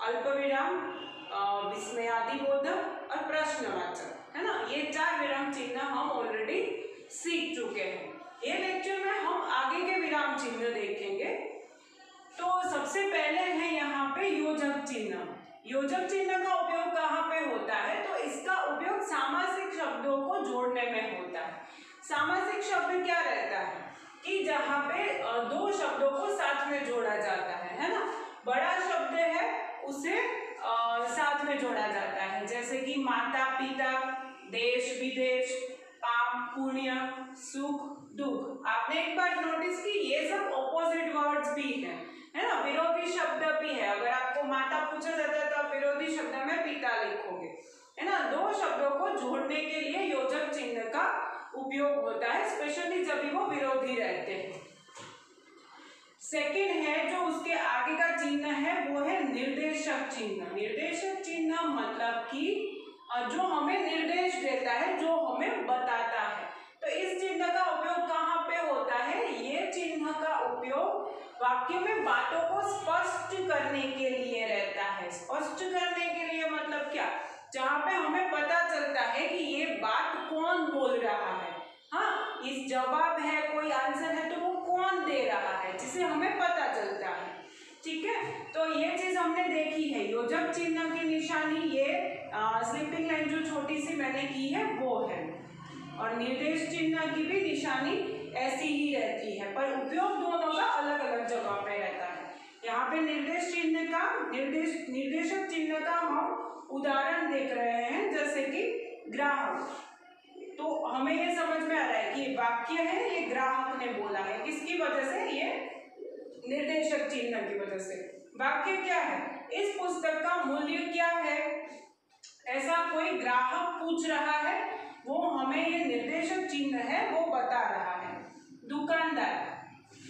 अल्पविराम, विस्मयादिबोधक और प्रश्नवाचक, है ना। ये 4 विराम चिन्ह हम ऑलरेडी सीख चुके हैं। ये लेक्चर में हम आगे के विराम चिन्ह देखेंगे। तो सबसे पहले है यहाँ पे योजक चिन्ह। योजक चिन्ह का उपयोग कहाँ पे होता है? तो इसका उपयोग सामासिक शब्दों को जोड़ने में होता है। सामासिक शब्द क्या रहता है कि जहाँ पे 2 शब्दों को साथ में जोड़ा जाता है ना। बड़ा शब्द है उसे साथ में जोड़ा जाता है, जैसे कि माता पिता, देश विदेश, पाप पुण्य, सुख दुख। आपने एक बार नोटिस की ये सब ऑपोजिट वर्ड्स भी है ना, विरोधी शब्द भी है। अगर आपको माता पूछा जाता है तो आप विरोधी शब्द में पिता लिखोगे, है ना। 2 शब्दों को जोड़ने के लिए योजक चिन्ह का उपयोग होता है, स्पेशली जब भी वो विरोधी रहते हैं। सेकंड है जो उसके आगे का चिन्ह है वो है निर्देशक चिन्ह। निर्देशक चिन्ह मतलब कि जो हमें निर्देश देता है, जो हमें बताता है। तो इस चिन्ह का उपयोग कहाँ पे होता है? ये चिन्ह का उपयोग वाक्य में बातों को स्पष्ट करने के लिए रहता है। स्पष्ट करने के लिए मतलब क्या? जहाँ पे हमें पता चलता है कि ये बात कौन बोल रहा है। हाँ, इस जवाब है, कोई आंसर है तो वो कौन दे रहा है, जिसे हमें पता चलता है। ठीक है, तो ये चीज हमने देखी है। योजक चिन्ह की निशानी ये स्लीपिंग लाइन जो छोटी सी मैंने की है वो है, और निर्देश चिन्ह की भी निशानी ऐसी ही रहती है, पर उपयोग दोनों का अलग अलग जगह पे रहता है। यहाँ पे निर्देश चिन्ह का निर्देशक चिन्ह का हम उदाहरण देख रहे हैं, जैसे कि ग्राहक। तो हमें ये समझ में आ रहा है कि वाक्य है ये ग्राहक ने बोला है, किसकी वजह से? ये निर्देशक चिन्ह की वजह से। वाक्य क्या है? इस पुस्तक का मूल्य क्या है? ऐसा कोई ग्राहक पूछ रहा है, वो हमें ये निर्देशक चिन्ह है वो बता रहा है। दुकानदार,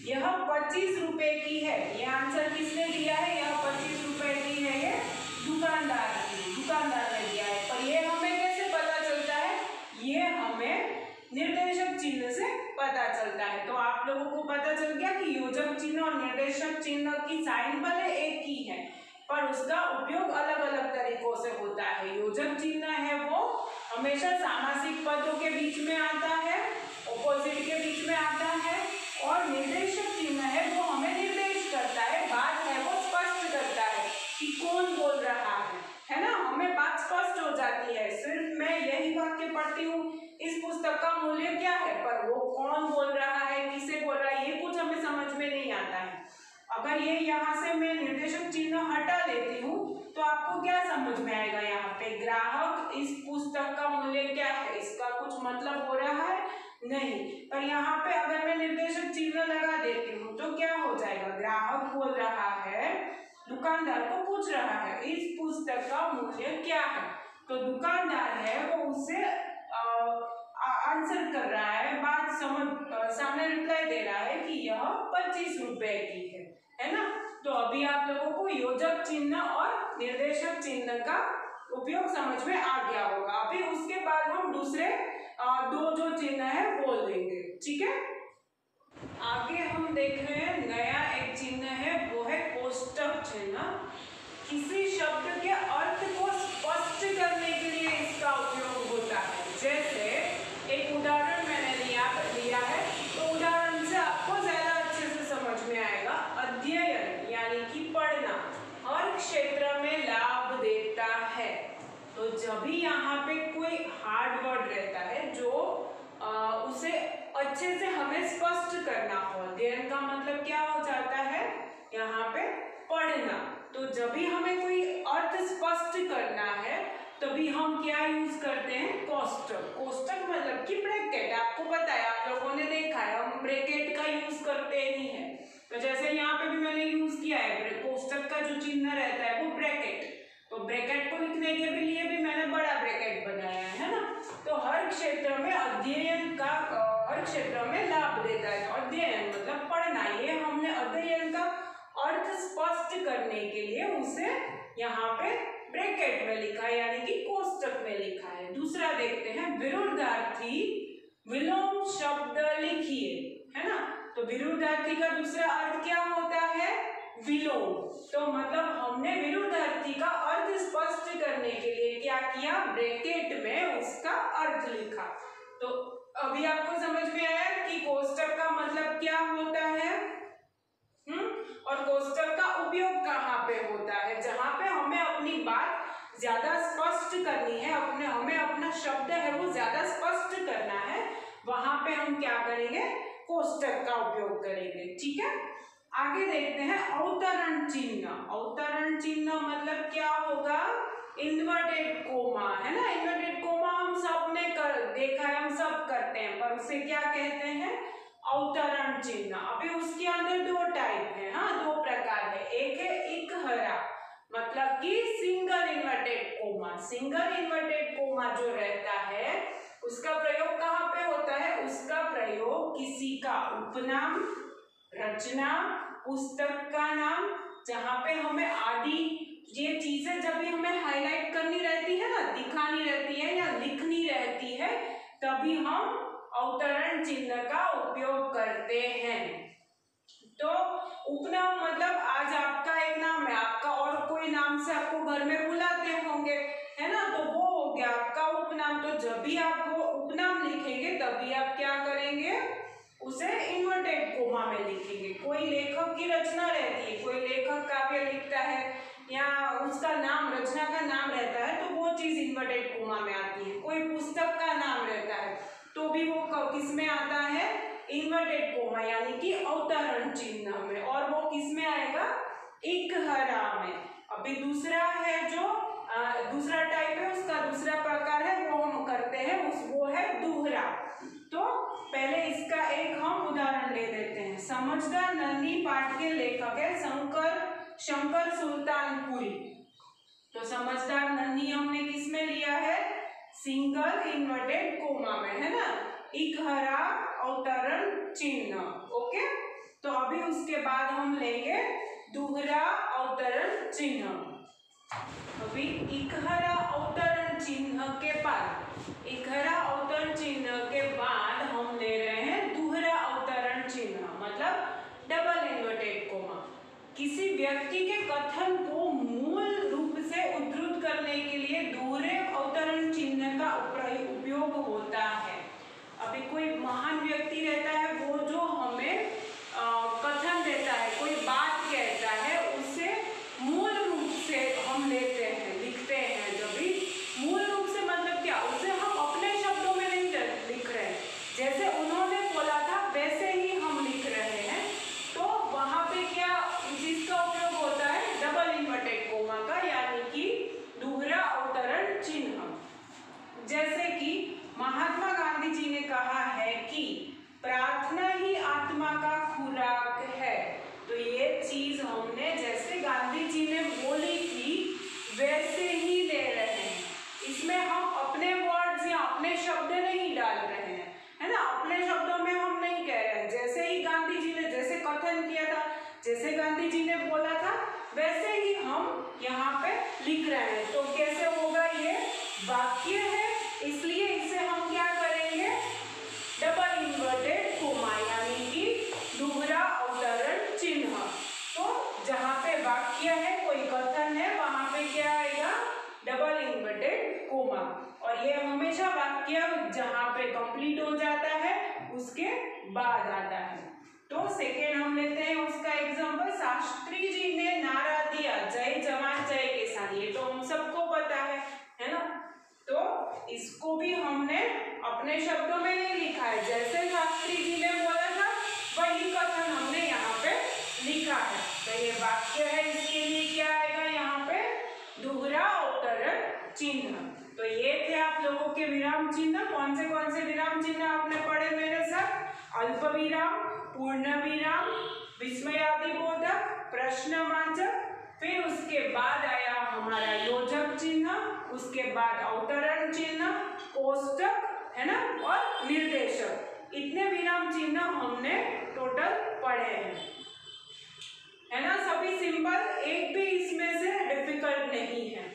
यह 25 रुपए की है। ये आंसर किसने दिया है? यह 25 रुपए की है, ये दुकानदार ने दिया है। पर ये हमें कैसे पता चलता है? ये हमें निर्देशक चिन्ह से पता चलता है। तो आप लोगों को पता चल गया कि योजक चिन्ह और निर्देशक चिन्ह की साइन भले एक ही है, पर उसका उपयोग अलग अलग तरीकों से होता है। योजक चिन्ह है वो हमेशा सामासिक पदों के बीच में आता है, ऑपोजिट के बीच में आता है, और निर्देशक चिन्ह है वो हमें निर्देश करता है, बात है वो स्पष्ट करता है कि कौन बोल रहा है ना। हमें बात स्पष्ट हो जाती है, सिर्फ मैं यही वाक्य पढ़ती हूँ, इस पुस्तक का मूल्य क्या है, पर वो कौन बोल रहा है, किसे बोल रहा है, ये कुछ हमें समझ में नहीं आता है। अगर ये यहाँ से मैं निर्देशक चिन्ह हटा देती हूँ तो आपको क्या समझ में आएगा? यहाँ पे ग्राहक, इस पुस्तक का मूल्य क्या है, इसका कुछ मतलब हो रहा है? नहीं। पर यहाँ पे अगर मैं निर्देशक चिन्ह लगा देती हूँ तो क्या हो जाएगा? ग्राहक बोल रहा है, दुकानदार को पूछ रहा है इस पुस्तक का मूल्य क्या है, तो दुकानदार है वो उससे आंसर कर रहा है, बात सामने रिप्लाई दे रहा है कि यह 25 रुपए की है ना। तो अभी आप लोगों को योजक चिन्ह और निर्देशक चिन्ह का उपयोग समझ में आ गया होगा। अभी उसके बाद हम दूसरे 2 जो चिन्ह है बोल देंगे, ठीक है। आगे हम देख रहे हैं नया एक चिन्ह है, वो है कोष्टक चिन्ह। किसी शब्द के अर्थ को स्पष्ट करने के लिए इसका उपयोग होता है। जैसे एक उदाहरण मैंने लिया है, तो उदाहरण से आपको ज्यादा अच्छे से समझ में आएगा। अध्ययन यानी कि पढ़ना हर क्षेत्र में लाभ देता है। तो जब भी यहाँ पे कोई हार्ड वर्ड रहता है जो उसे अच्छे से हमें स्पष्ट करना हो, अध्ययन का मतलब क्या हो जाता है? यहाँ पे पढ़ना। तो जब भी हमें कोई अर्थ स्पष्ट करना है तभी हम क्या यूज करते हैं? कोष्टक। कोष्टक मतलब कि ब्रैकेट। आपको पता है, आप लोगों ने देखा है, हम ब्रैकेट का यूज करते ही है। तो जैसे यहाँ पे भी मैंने यूज किया है, कोष्टक का जो चिन्ह रहता है वो ब्रैकेट। तो ब्रैकेट को लिखने के लिए भी मैंने बड़ा ब्रैकेट बनाया है ना। तो हर क्षेत्र में अध्ययन का हर क्षेत्र में लाभ देता है। अध्ययन मतलब पढ़ना, ये हमने अध्ययन का अर्थ स्पष्ट करने के लिए उसे यहाँ पे ब्रैकेट में लिखा है, यानी कि कोष्टक में लिखा है। दूसरा देखते हैं, विरुद्धार्थी विलोम शब्द लिखिए, है ना। तो विरुद्धार्थी का दूसरा अर्थ क्या होता है? विलोम। तो मतलब हमने विरुद्धार्थी का अर्थ स्पष्ट करने के लिए क्या किया, ब्रैकेट में उसका अर्थ लिखा। तो अभी आपको समझ में आया कि कोष्टक का मतलब क्या होता है, और कोष्टक का उपयोग कहाँ पे होता है, जहाँ पे हमें अपनी बात ज्यादा स्पष्ट करनी है, हमें अपना शब्द है वो ज्यादा स्पष्ट करना है, वहां पे हम क्या करेंगे, कोष्टक का उपयोग करेंगे। ठीक है, आगे देखते हैं अवतरण चिन्ह। अवतरण चिन्ह मतलब क्या होगा, इन्वर्टेड कोमा, है ना। इन्वर्टेड कोमा हम सब ने देखा है, हम सब करते हैं, पर उसे क्या कहते हैं, अवतरण चिन्ह। अभी उसके अंदर दो टाइप है, हाँ, दो प्रकार है। एक है इकहरा, मतलब कि single inverted coma. Single inverted coma जो रहता है उसका प्रयोग कहाँ पे होता है, उसका प्रयोग किसी का उपनाम, रचना, पुस्तक का नाम, जहाँ पे हमें आदि ये चीजें जब भी हमें हाईलाइट करनी रहती है ना, दिखानी रहती है या लिखनी रहती है, तभी हम अवतरण चिन्ह का उपयोग करते हैं। तो उपनाम मतलब आज आपका एक नाम है, आपका और कोई नाम से आपको घर में बुलाते होंगे, है ना, तो वो हो गया आपका उपनाम। तो जब भी आप वो उपनाम लिखेंगे तभी आप क्या करेंगे, उसे इन्वर्टेड कोमा में लिखेंगे। कोई लेखक की रचना रहती है, कोई लेखक काव्य लिखता है या उसका नाम, रचना का नाम रहता है, तो वो चीज इन्वर्टेड कोमा में आती है। कोई पुस्तक का नाम रहता है तो भी वो किस में आता है, इन्वर्टेड कोमा यानी कि अवतरण चिन्ह में, और वो किस में आएगा, इकहरा में। अभी दूसरा है जो दूसरा टाइप है, उसका दूसरा प्रकार है, वो हम करते हैं वो है दोहरा। तो पहले इसका एक हम उदाहरण ले लेते हैं। समझदार नन्ही पाठ के लेखक है शंकर सुल्तानपुरी। तो समझदार नन्ही हमने किस में लिया है, सिंगल इन्वर्टेड कोमा में, है ना, इकहरा अवतरण चिन्ह। ओके, तो अभी उसके बाद हम लेंगे दोहरा अवतरण चिन्ह। अभी इकहरा अवतरण चिन्ह के बाद, इकहरा अवतरण चिन्ह के बाद हम ले रहे हैं दोहरा अवतरण चिन्ह, मतलब डबल इन्वर्टेड कोमा। किसी व्यक्ति के कथन को मूल रूप से उद्धृत करने के लिए दोहरे अवतरण चिन्ह का उपयोग होता है। अभी कोई महान व्यक्ति रहता है, वो जो हमें कथन देता है, कोई बात कहता है, उसे मूल रूप से हम लेते हैं, लिखते हैं। जब भी मूल रूप से मतलब क्या, उसे हम अपने शब्दों में नहीं लिख रहे हैं, जैसे उन्होंने बोला था वैसे ही हम लिख रहे हैं, तो वहां पे क्या जिसका उपयोग होता है, डबल इन्वर्टेड कोमा का, यानी कि दोहरा अवतरण चिन्ह। जैसे कि महात्मा गांधी जी ने कहा है कि प्रार्थना ही आत्मा का खुराक है। तो ये चीज हमने जैसे गांधी जी ने बोली थी वैसे ही ले रहे हैं। इसमें हम अपने वर्ड्स या अपने शब्द नहीं डाल रहे हैं, है ना, अपने शब्दों में हम नहीं कह रहे हैं। जैसे ही गांधी जी ने जैसे कथन किया था, जैसे गांधी जी ने बोला था, वैसे ही हम यहाँ पे लिख रहे हैं। तो कैसे होगा, ये वाक्य है, इसलिए इसे हम क्या करेंगे, डबल इन्वर्टेड कोमा यानी कि दोहरा अवतरण चिन्ह। तो जहाँ पे वाक्य है, कोई कथन है, वहां पे क्या आएगा, डबल इन्वर्टेड कोमा। और ये हमेशा वाक्य जहाँ पे कंप्लीट हो जाता है उसके बाद आता है। तो सेकेंड हम लेते हैं उसका एग्जांपल, शास्त्री जी ने नारा दिया जय जवान जय किसान। ये तो हम सबको पता है ना। तो इसको भी हमने अपने शब्दों में नहीं लिखा है, जैसे शास्त्री जी ने बोला था वही कथन हमने यहाँ पे लिखा है। तो ये वाक्य है, इसके लिए क्या आएगा यहाँ पे, दोहरा अवतरण चिन्ह। तो ये थे आप लोगों के विराम चिन्ह। कौन से विराम चिन्ह आपने पढ़े मेरे साथ, अल्प विराम, पूर्ण विराम, विस्मयादिबोधक, प्रश्नवाचक, फिर उसके बाद आया हमारा योजक चिन्ह, उसके बाद अवतरण चिन्ह, कोष्टक, है ना, और निर्देशक। इतने विराम चिन्ह हमने टोटल पढ़े हैं, है ना, सभी सिंपल, एक भी इसमें से डिफिकल्ट नहीं है।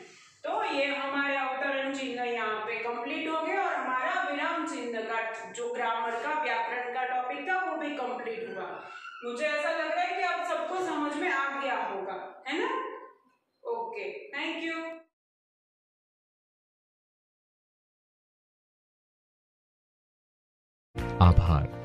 तो ये हमारे अवतरण चिन्ह यहाँ पे कंप्लीट हो गए और हमारा विराम चिन्ह का जो ग्रामर का व्याकरण का टॉपिक था वो भी कंप्लीट हुआ। मुझे ऐसा लग रहा है कि आप सबको समझ में में आ गया होगा, है ना। Okay, thank you. आभार।